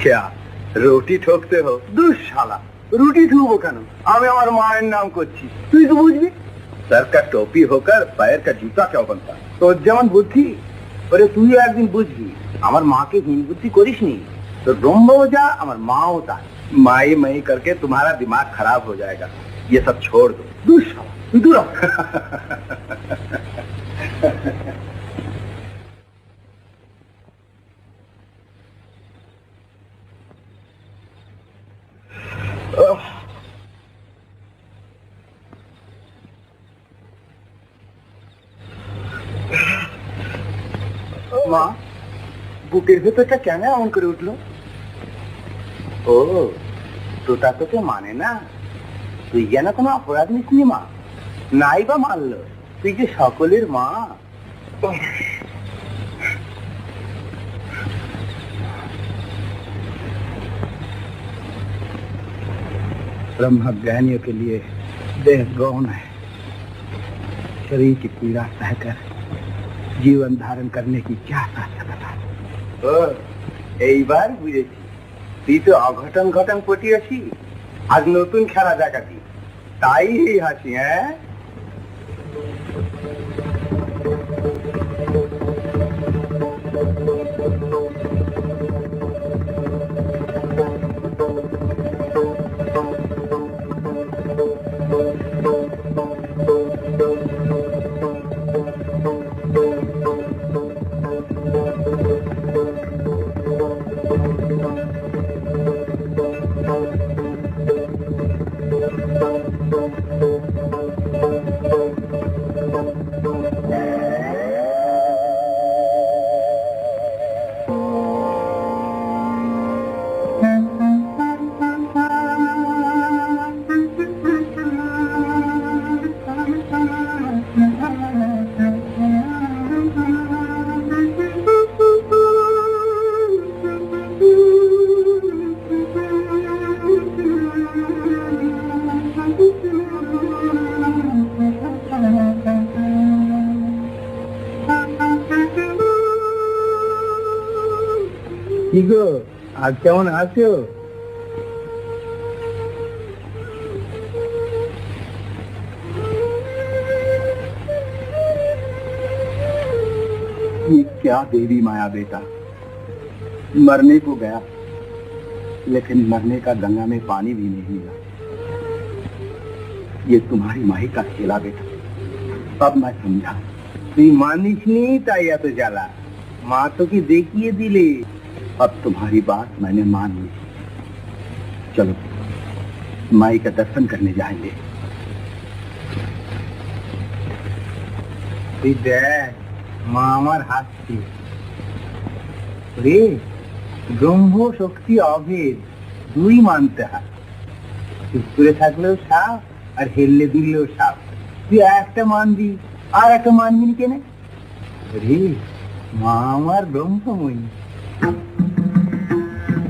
क्या रोटी ठोकते हो? দুঃশালা, রুটি ঠুকবো কেন? আমি আমার মায়ের নাম করছি, তুই তো বুঝবি। सर का टोपी होकर पैर का जूता क्यों बनता? তোর যেমন বুদ্ধি, ওরে তুইও একদিন বুঝবি। আমার মাকে হীন বুদ্ধি করিসনি, তো ব্রহ্মও যা আমার মাও তা। माई मई करके तुम्हारा दिमाग खराब हो जाएगा, ये सब छोड़ दो। দুঃশালা, তুই দূর হ। মা, বুকের ভেতরটা কেন এমন করে উঠলো? ও, তোতা তোকে মানে না, তুই যেন কোনো অপরাধ নিসনি মা। নাই বা মানলো, তুই যে সকলের মা। ब्रह्म ज्ञानियों के लिए देह गौण है, शरीर की पीड़ा सहकर जीवन धारण करने की क्या सार्थकता? ও, এইবার বুঝেছি, তুই তো অঘটন ঘটন পটিয়েছি, আজ নতুন খেলা দেখাতি, তাই এই হাসি। হ্যাঁ, কি গো, আজ কেমন আছো? ये क्या देवी माया बेटा, मरने को गया लेकिन मरने का गंगा में पानी भी नहीं मिला। ये तुम्हारी माही का खेला बेटा, अब मैं समझा। তুই মানিস নি তাই এত জ্বালা, মা তোকে দেখিয়ে দিলে। अब तुम्हारी बात मैंने मान ली, चलो माई का दर्शन करने जाएंगे। তুই দেখ, মা আমার হাসছে রে। ব্রহ্ম শক্তি অভেদ, দুই মানতে হয়। চুপ করে থাকলেও সাপ, আর হেললে দিলেও সাপ। তুই একটা মানবি আর একটা মানবি কেনে রে? মা আমার ব্রহ্মময়ী।